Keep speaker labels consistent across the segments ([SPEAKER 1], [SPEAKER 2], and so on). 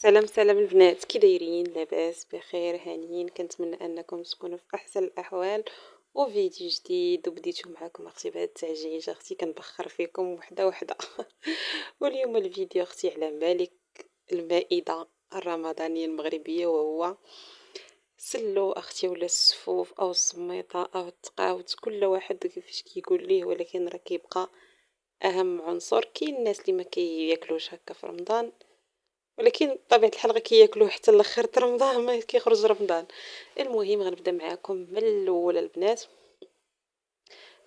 [SPEAKER 1] سلام سلام البنات، كي دايرين؟ لاباس بخير هانيين؟ كنتمنى انكم تكونوا في احسن الاحوال وفيديو جديد. وبديتو معكم اختي بهذا التعجيج، اختي كنبخر فيكم وحده وحده. واليوم الفيديو اختي على مالك المائده الرمضانيه المغربيه، وهو سلو اختي، ولا السفوف او السميطه او التقاوت، كل واحد كيفاش كيقول ليه، ولكن راه كيبقى اهم عنصر. كاين الناس اللي ما كياكلوش هكا في رمضان، ولكن بطبيعة الحال كياكلوه حتى لاخر رمضان ما كيخرج رمضان. المهم غنبدا معاكم من الاول البنات،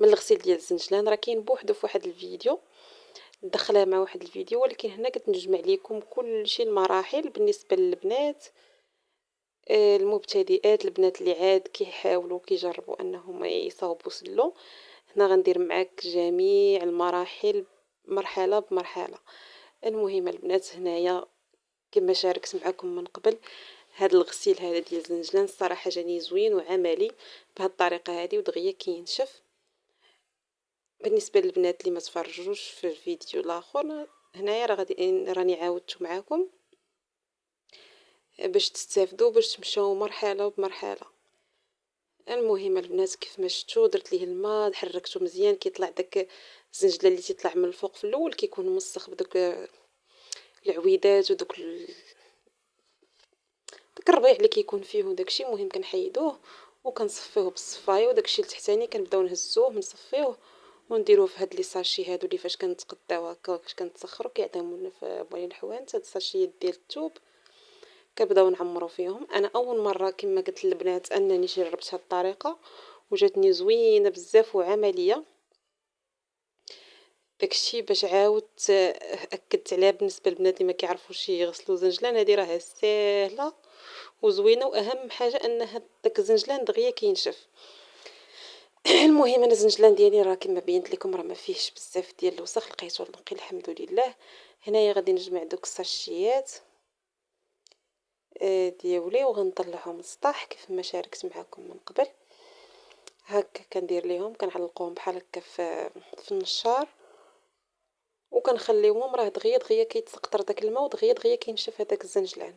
[SPEAKER 1] من الغسيل ديال الزنجلان. راه كاين بوحدو في واحد الفيديو، ندخلها مع واحد الفيديو، ولكن هنا كتنجمع لكم كلشي المراحل بالنسبه للبنات المبتدئات، البنات اللي عاد كيحاولوا كيجربوا انهم يصاوبوا سلو. هنا غندير معاك جميع المراحل مرحله بمرحله. المهم البنات، هنايا كما شاركت معكم من قبل، هذا الغسيل هذا ديال الزنجلان الصراحه جاني زوين وعملي بهذه الطريقه هذه، ودغيا كينشف. بالنسبه للبنات اللي ما تفرجوش في الفيديو الاخر، هنايا راه غادي راني عاودته معكم باش تستافدوا، باش تمشاو مرحله بمرحله. المهم البنات، كيف ما شفتوا درت ليه الماء، حركته مزيان، كيطلع داك الزنجلان اللي تيطلع من الفوق في الاول كيكون مسخ بدوك العويدات ودوك داك الربيع اللي كيكون فيه وداكشي. المهم كنحيدوه وكنصفيوه بالصفايه، وداكشي التحتاني كنبداو نهزوه ونصفيوه ونديروه في هاد لي ساشي هادو اللي فاش كنتقداو هكا فاش كنتسخروا كيعطيونا في موالين الحوانت. هاد الساشيات ديال الثوب كنبداو نعمرو فيهم. انا اول مره كما قلت للبنات انني جربت هاد الطريقه وجاتني زوينه بزاف وعمليه. داكشي باش عاودت اكدت عليها بالنسبه للبنات اللي ما كيعرفوش يغسلوا زنجلان، هذه راه ساهله وزوينه، واهم حاجه ان داك الزنجلان دغيا كينشف. المهم انا الزنجلان ديالي راه كما بينت لكم راه ما فيهش بزاف ديال الوسخ، لقيته نقي الحمد لله. هنايا غادي نجمع دوك الساشيات ديالي وغنطلعهم للسطح كيف ما شاركت معكم من قبل. هكا كندير ليهم، كنعلقوهم بحال هكا في النشار وكنخليوهم. راه دغيا دغيا كيتسقطر داك الماء ودغيا دغيا كينشف هذاك الزنجلان.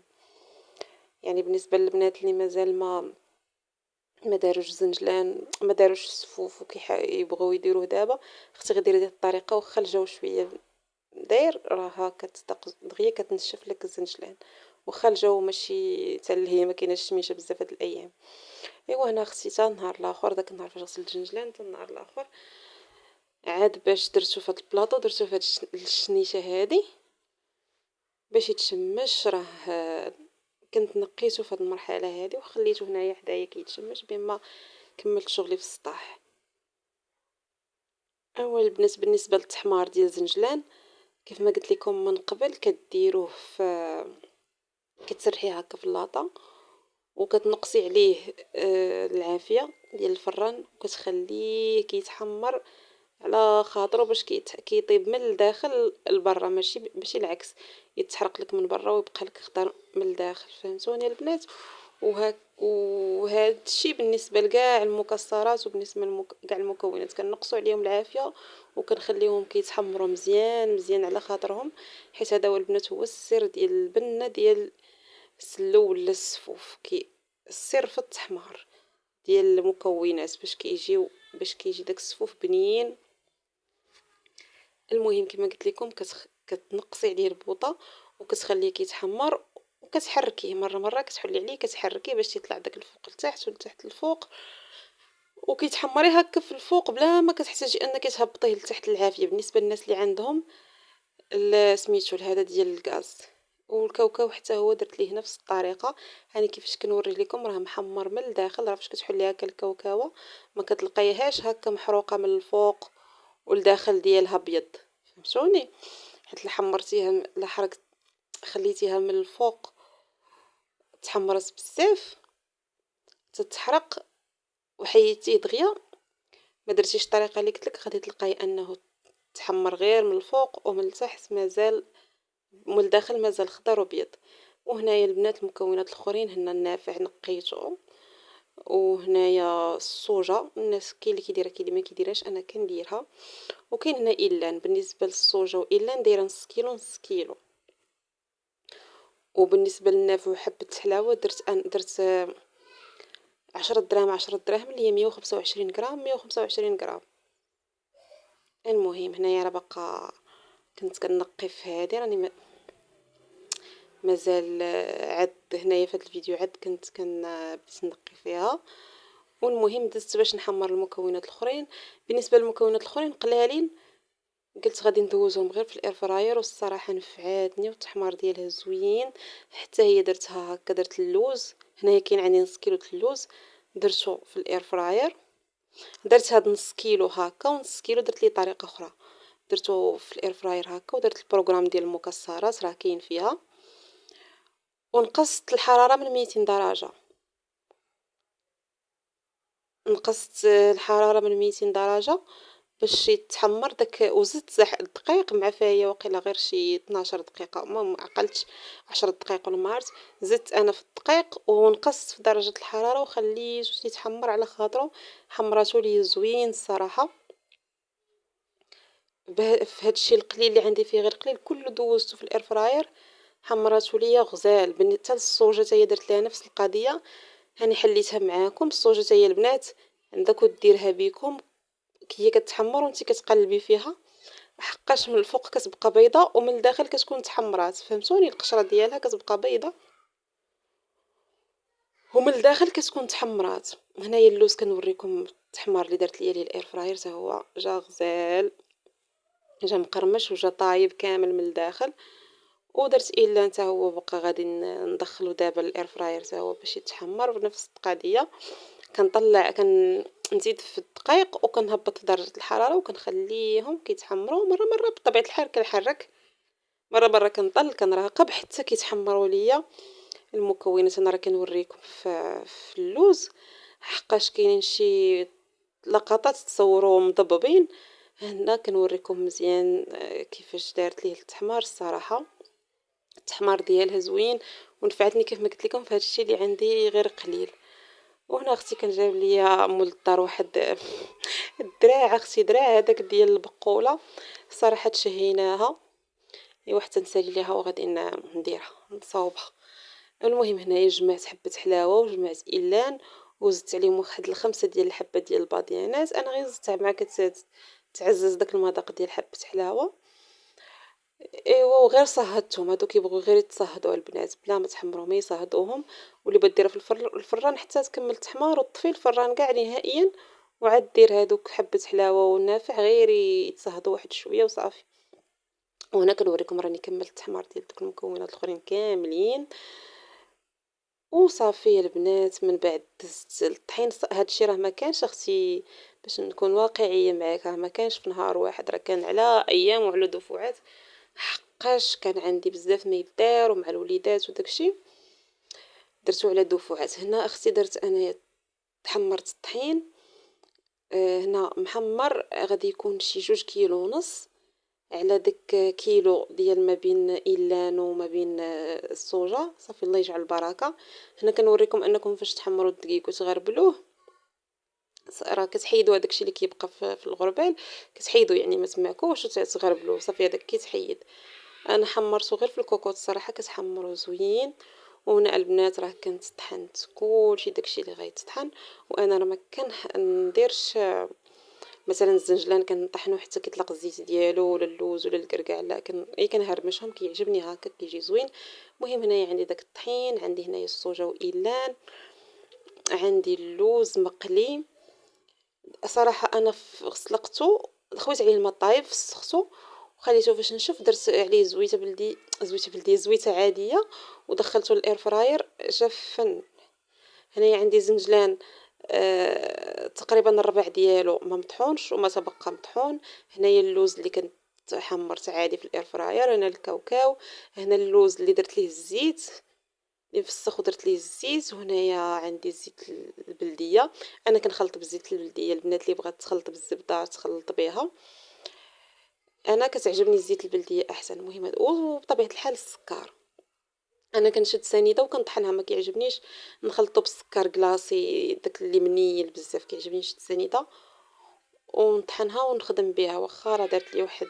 [SPEAKER 1] يعني بالنسبه للبنات اللي مازال ما داروش زنجلان، ما داروش الصفوف يبغوا يديروه دابا، اختي غديري هذه الطريقه واخا الجو شويه داير، راه دغيا كتنشف لك الزنجلان، واخا الجو ماشي حتى هي ما كايناش الشميشه بزاف هاد الايام. ايوا هنا اختي حتى النهار الاخر، داك النهار فاش غسلت الزنجلان حتى النهار الاخر عاد باش درتو في هاد البلاطو، درتو في هاد الشنيشه هادي باش يتشمش. راه كنت نقيته في هاد المرحله هادي وخليته هنايا حدايا كيتشمش بما كملت شغلي في السطاح. اول البنات بالنسبه للتحمار ديال الزنجلان، كيف ما قلت لكم من قبل كديروه في كتسرحيه هكا في اللاطه وكتنقصي عليه العافيه ديال الفران وكتخليه كيتحمر على خاطره باش كيطيب من الداخل لبرا، ماشي العكس، يتحرق لك من برا ويبقى لك خضر من الداخل. فهمتوني البنات؟ وهذا الشيء بالنسبه لكاع المكسرات وبالنسبه لكاع المكونات كنقصوا عليهم العافيه وكنخليهم كيتحمروا مزيان مزيان على خاطرهم، حيت هذا هو البنات هو السر ديال البنه ديال السلو ولا السفوف. السر في التحمار ديال المكونات باش كيجي داك السفوف بنين. المهم كما قلت لكم كتنقصي عليه البوطه وكتخليه كيتحمر وكتحركيه مره مره، كتحلي عليه كتحركيه باش يطلع داك الفوق لتحت والتحت الفوق، وكيتحمري هكا في الفوق بلا ما كتحتاجي انك تهبطيه لتحت العافيه. بالنسبه للناس اللي عندهم سميتو هذا ديال الغاز والكاوكاو حتى هو درت ليه نفس الطريقه. هاني كيفاش كنوري لكم راه محمر من الداخل. راه فاش كتحلي هكا الكاوكاو ما كتلقايهاش هكا محروقه من الفوق والداخل ديالها ابيض، فهمتوني؟ حيت حمرتيها حركت خليتيها من الفوق تحمرت بزاف تتحرق وحيدتيه دغيا ما درتيش الطريقه اللي قلت لك، غادي تلقاي انه تحمر غير من الفوق ومن التحت مازال من الداخل مازال خضر وبيض. وهنايا البنات المكونات الاخرين هنا النافع نقيته، وهنايا الصوجه الناس كاين اللي كيديرها كاين اللي ما كيديرهاش، انا كنديرها. وكاين هنا ايلان، بالنسبه للصوجه وايلان دايره نص كيلو نص كيلو. وبالنسبه للنافع وحبه الحلاوه درت 10 دراهم 10 دراهم اللي هي 125 غرام 125 غرام. المهم هنايا راه باقا كنت كنقي في هذه راني مازال عاد هنايا في هذا الفيديو عاد كنت بديت نقي فيها. والمهم دزت باش نحمر المكونات الاخرين. بالنسبه للمكونات الاخرين قلالين قلت غادي ندوزهم غير في الاير فراير، والصراحه نفعاتني والتحمار ديالها زوين. حتى هي درتها هكا، درت اللوز هنايا كاين عندي نص كيلو اللوز درتو في الاير فراير. درت هاد نص كيلو هكا ونص كيلو درت ليه طريقه اخرى، درتو في الاير فراير هكا. ودرت البروغرام ديال المكسرات راه كاين فيها. ونقصت الحراره من 200 درجه، نقصت الحراره من 200 درجه باش يتحمر داك. وزدت الدقيق مع فيا وقيلا غير شي 12 دقيقه، ما عقلتش 10 دقائق ولا ما عرفت. زدت انا في الدقيق ونقصت في درجه الحراره وخليته يتحمر على خاطرو. حمراتو لي زوين الصراحه. في هادشي القليل اللي عندي فيه غير قليل كله دوزته في الاير فراير. حمراتو ليا غزال. بالنسبه للصوجه حتى هي درت ليها نفس القضيه. هاني حليتها معاكم. الصوجه حتى هي البنات عندك وديرها بكم، هي كتحمر وانت كتقلبي فيها حقاش من الفوق كتبقى بيضه ومن الداخل كتكون تحمرات، فهمتوني؟ القشره ديالها كتبقى بيضه ومن الداخل كتكون تحمرات. هنايا اللوز كنوريكم التحمار اللي درت ليا الاير فراير حتى هو جا غزال، جا مقرمش وجا طايب كامل من الداخل. ودرت الا حتى هو بقى غادي ندخلو دابا الاير فراير حتى هو باش يتحمر بنفس القضيه. كنطلع نزيد في الدقيق وكنهبط في درجه الحراره وكنخليهم كيتحمروا مره مره. بطبيعه الحال كنحرك مره مره، كنطل كنراقب حتى كيتحمروا ليا المكونات. انا راه كنوريكم في اللوز حقاش كاينين شي لقطات تصوروا مضببين. هنا كنوريكم مزيان كيفاش دارت ليه التحمار. الصراحه التحمار ديالها زوين ونفعتني كيف ما قلت لكم في هادشي اللي عندي غير قليل. وهنا اختي كان جاب ليا مول الدار واحد الدراع، اختي دراع هذاك ديال البقوله. صراحه تشهيناها ايوا حتى نسالي ليها وغادي نديرها نصاوبها. المهم هنايا جمعت حبه حلاوه وجمعت إلان وزدت عليهم واحد الخمسه ديال الحبات ديال الباديانات. انا غير زدتها مع تعزز داك المذاق ديال حبه حلاوه. ايوا وغير صهدتهم، هادو كيبغوا غير يتصهدوا البنات بلا ما تحمروهم يصهدوهم. واللي بديرها في الفران حتى تكمل تحمار وطفي الفران كاع نهائيا وعاد دير هادوك حبه حلاوه والنافع غير يتصهدوا واحد شويه وصافي. وهنا كنوريكم راني كملت التحمار ديال دوك المكونات الاخرين كاملين وصافي البنات. من بعد دزت الطحين. هادشي راه ما كانش اختي باش نكون واقعيه معاك، راه ما كانش في نهار واحد، راه كان على ايام وعلى دفعات حقاش كان عندي بزاف ما يدار ومع الوليدات وداكشي درتو على دفعات. هنا اختي درت انايا تحمرت الطحين. هنا محمر غادي يكون شي 2 كيلو ونص على داك كيلو ديال ما بين إلان وما بين الصوجه. صافي الله يجعل البركه. هنا كنوريكم انكم فاش تحمروا الدقيق وتغربلوه راه كتحيدوا هذاك الشيء اللي كيبقى في الغربال كتحيدوا، يعني ما تماكوش وتغربلوه صافي هذاك كيتحيد. انا حمرته غير في الكوكوط الصراحه كتحمروا زوين. وهنا البنات راه كنت طحنت كلشي داكشي اللي غيتطحن. وانا راه ما كنديرش مثلا الزنجلان كنطحنو حتى كيطلق الزيت ديالو ولا اللوز ولا الكركاع، لا كنهرمشهم كيعجبني هكا كيجي زوين. المهم هنايا عندي داك الطحين، عندي هنايا الصوجه وإلان، عندي اللوز مقلي. صراحه انا سلقته خويت عليه الماء طايب فسختو وخليته فاش نشف درت عليه زويته عاديه ودخلته للاير فراير جا فن. هنايا عندي زنجلان تقريبا الربع ديالو ما مطحونش وما تبقى مطحون. هنايا اللوز اللي كنت حمرت عادي في الاير فراير. هنا الكاوكاو، هنا اللوز اللي درت ليه الزيت اللي فسخ ودرت ليه الزيت. وهنايا عندي زيت البلديه. انا كنخلط بزيت البلديه، البنات اللي بغات تخلط بالزبده تخلط بها، انا كتعجبني الزيت البلديه احسن. المهم وبطبيعه الحال السكر انا كنشد سنيده وكنطحنها، ما كيعجبنيش نخلطو بالسكر كلاصي داك اللي منيل بزاف، كيعجبني نشد سنيده ونطحنها ونخدم بها. واخا راه دارت لي واحد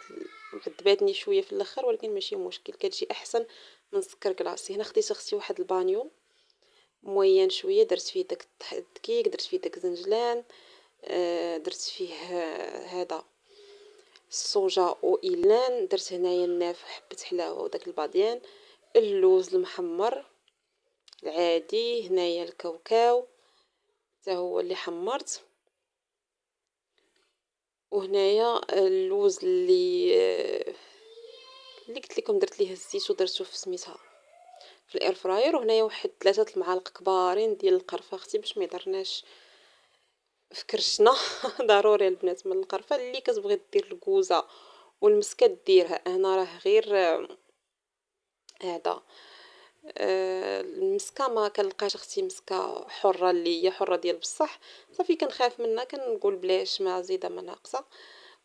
[SPEAKER 1] عذباتني شويه في الاخر ولكن ماشي مشكل كتجي احسن من سكر كلاصي. هنا خديت اختي واحد البانيو موين شويه، درت فيه داك الدقيق، درت فيه داك الزنجلان، درت فيه هذا الصوجا وايلان، درت هنايا الناف حبه حلاوه وداك الباديان، اللوز المحمر العادي، هنايا الكاوكاو حتى هو اللي حمرت، وهنايا اللوز اللي قلت لكم درت ليه الزيت ودرتو في سميتها في الاير فراير. وهنايا واحد 3 المعالق كبارين ديال القرفه اختي باش ما يضرناش في كرشنا. ضروري البنات من القرفه. اللي كتبغي دير الكوزه والمسكه ديرها، انا راه غير هذا المسكه ما كنلقاش اختي مسكه حره اللي هي حره ديال بصح، صافي كنخاف منها، كنقول بلاش ما زيده ما ناقصه.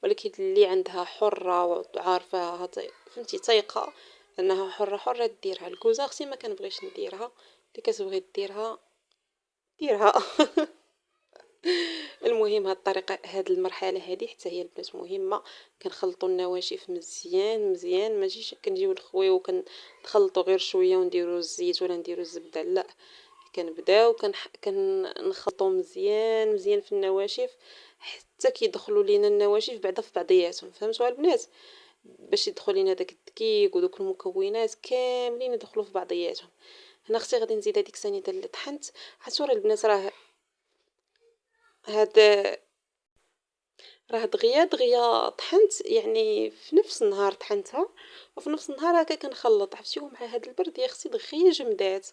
[SPEAKER 1] ولكن اللي عندها حره وعارفاها فهمتي تايقه انها حره حره ديرها. الكوزه اختي ما كنبغيش نديرها، اللي كتبغي ديرها ديرها. المهم هاد الطريقه، هاد المرحله هذه حتى هي البنات مهمه. كنخلطوا النواشف مزيان مزيان، ماشي كنجيو نخويو كنخلطوا غير شويه ونديروا الزيت ولا نديروا الزبده، لا، كنبداو كنخلطوا مزيان مزيان في النواشف حتى كيدخلوا لينا النواشف بعدا في بعضياتهم. فهمتوا البنات؟ باش يدخل لينا داك الدقيق ودوك المكونات كاملين يدخلوا في بعضياتهم. هنا اختي غادي نزيد هذيك السنيده اللي طحنت. عرفتوا البنات هاد راه دغيا طحنت، يعني في نفس النهار طحنتها، وفي نفس النهار هكا كنخلط. عرفتي مع هاد البرد يا اختي دغيا جمدات،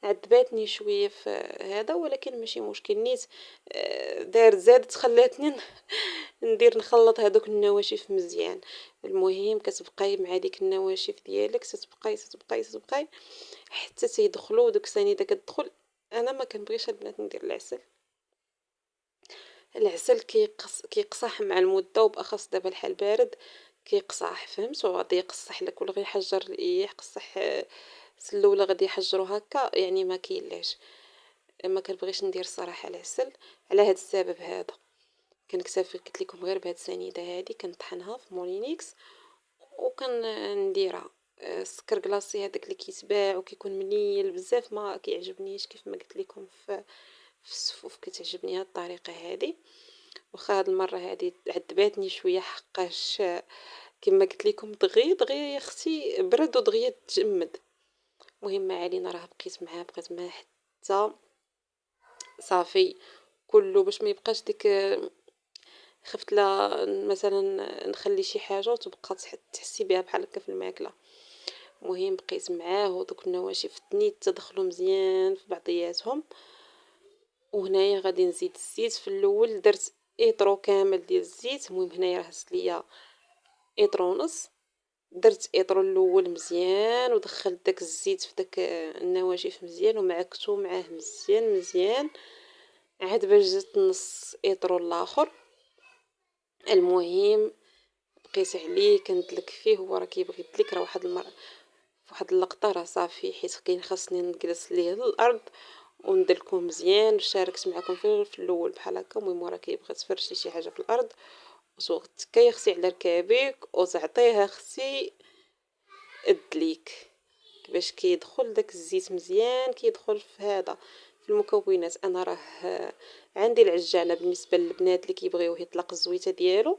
[SPEAKER 1] عذباتني شويه في هذا، ولكن ماشي مشكل. نيت زادت خلاتني ندير نخلط هذوك النواشف مزيان. المهم كتبقاي مع ديك النواشف ديالك تتبقاي حتى تيدخلوا دوك السنيده كتدخل. انا ما كنبغيش البنات ندير العسل. العسل كيقصح مع المده، وباخص دابا الحال بارد كيقصح. فهمتوا؟ غادي يقصح لك ولا غير يحجر يقصح سلوله غادي يحجروا هكا، يعني ما كاينلاش. ما كنبغيش ندير الصراحه العسل على هذا السبب هذا. كنكتفي قلت لكم غير بهاد السنيده هذه كنطحنها في مولينيكس وكنديرها. السكر كلاصي هذاك اللي كيتباع وكيكون منيل بزاف ما كيعجبنيش، كيف ما قلت لكم في الصفوف كتعجبني هاد الطريقه هذه. واخا هاد المره هادي عذباتني شويه حقاش كما قلت لكم دغيا يا اختي برد ودغيا تجمد. المهم ما علينا، راه بقيت معاه حتى صافي كله باش ما يبقاش ديك خفت لا مثلا نخلي شي حاجه وتبقى تحسي بها بحال هكا في الماكله. المهم بقيت معاه ودوك النواشف تنيت تدخلوا مزيان في بعضياتهم. وهنايا غادي نزيد الزيت. في الاول درت ايطرو كامل ديال الزيت. المهم هنايا راه هزت ليا ايطرو ونص. درت ايطرو الاول مزيان ودخلت داك الزيت في داك النواشف مزيان ومعكتو معاه مزيان مزيان عاد باش زدت نص ايطرو الاخر. المهم بقيت عليه كندلك فيه، هو راه كيبغي يدلك. راه واحد المره فواحد اللقطه راه صافي، حيت كاين خاصني نجلس ليه للارض وندلكو مزيان. شاركت معكم في الاول بحال هكا. المهم راه كيبغي تفرشي شي حاجه في الارض وتكاي اختي على ركابك وتعطيها اختي الدليك باش كيدخل داك الزيت مزيان كيدخل في هذا في المكونات. انا راه عندي العجانه بالنسبه للبنات اللي كيبغيوه يطلق الزويته ديالو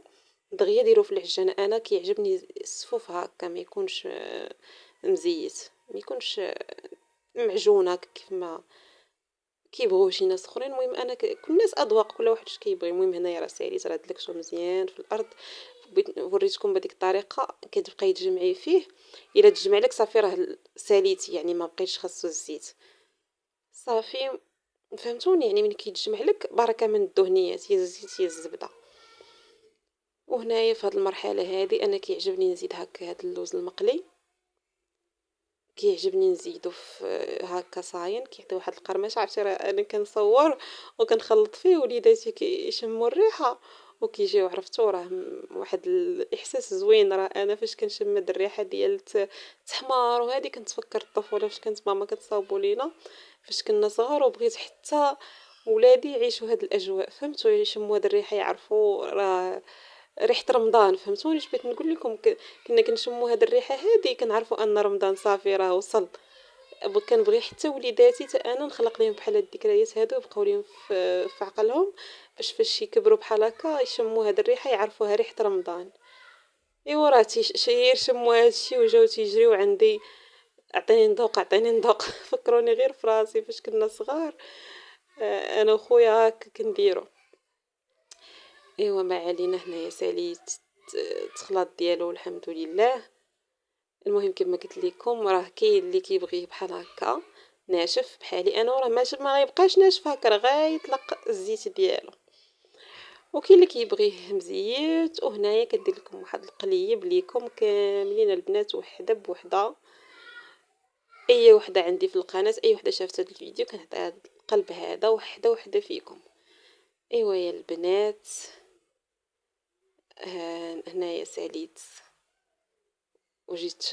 [SPEAKER 1] دغيا ديروا في العجانه. انا كيعجبني الصفوف هكا ما يكونش مزيت، ما يكونش معجون هكا كيف ما كيبغيو شي ناس اخرين. المهم انا كل ناس اذواق، كل واحد اش كيبغي. المهم هنايا راه ساليت راه دلكتو مزيان في الارض. وريتكم بهذيك الطريقه كتبقاي تجمعي فيه. الا تجمع لك صافي راه ساليتي، يعني ما بقيتش خاصو الزيت صافي. فهمتوني؟ يعني من كيتجمع لك بركه من الدهنيات، يا الزيت يا الزبده. وهنايا في هذه المرحله هذه انا كيعجبني نزيد هكا هذا اللوز المقلي، كيعجبني نزيدو في هكا صاين كيعطي واحد القرمشه. عرفتي راه انا كنصور وكنخلط فيه وليداتي كيشموا الريحه وكيجيو. عرفتو راه واحد الاحساس زوين. راه انا فاش كنشم هاد الريحه ديال التحمار وهذه كنتفكر الطفوله فاش كانت ماما كتصاوبوا لينا فاش كنا صغار، وبغيت حتى ولادي يعيشوا هاد الاجواء. فهمتوا؟ يشموا هاد الريحه يعرفوا راه ريحة رمضان، فهمتوني اش بغيت نقول لكم؟ كنا كنشموا هاد الريحة هادي كنعرفوا ان رمضان صافي راه وصل. كنبغي حتى وليداتي حتى انا نخلق لهم بحال هاد الذكريات هادو يبقاو لهم في عقلهم، باش فاش يكبروا بحال هكا يشموا هاد الريحة يعرفوها ريحة رمضان. ايوا راه يشموا هادشي وجاو تيجريو عندي، عطيني نذوق عطيني نذوق. فكروني غير فراسي فاش كنا صغار. انا وخويا هاك كنديرو. ايوا ما علينا، هنايا ساليت التخلاط ديالو الحمد لله. المهم كما قلت لكم راه كاين اللي كيبغيه بحال هكا ناشف بحالي انا، وراه ما يبقاش ناشف هكا، راه غيطلق الزيت ديالو. وكاين اللي كيبغيه مزيت. وهنايا كدير لكم واحد القليب ليكم كاملين البنات وحده بوحده. اي وحده عندي في القناه، اي وحده شافت هذا الفيديو كنعطيها هذا القلب هذا، وحده وحده فيكم. ايوا يا البنات، هنايا ساليت وجيت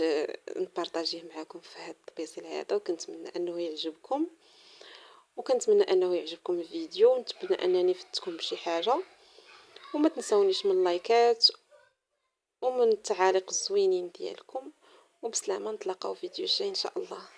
[SPEAKER 1] نبارطاجيه معكم في هذا الطبيسيل هذا، وكنتمنى انه يعجبكم، وكنتمنى انه يعجبكم الفيديو، ونتمنى انني فدتكم بشي حاجه. وما تنسونيش من اللايكات ومن التعاليق الزوينين ديالكم. وبسلامه، نتلاقاو فيديو جاي ان شاء الله.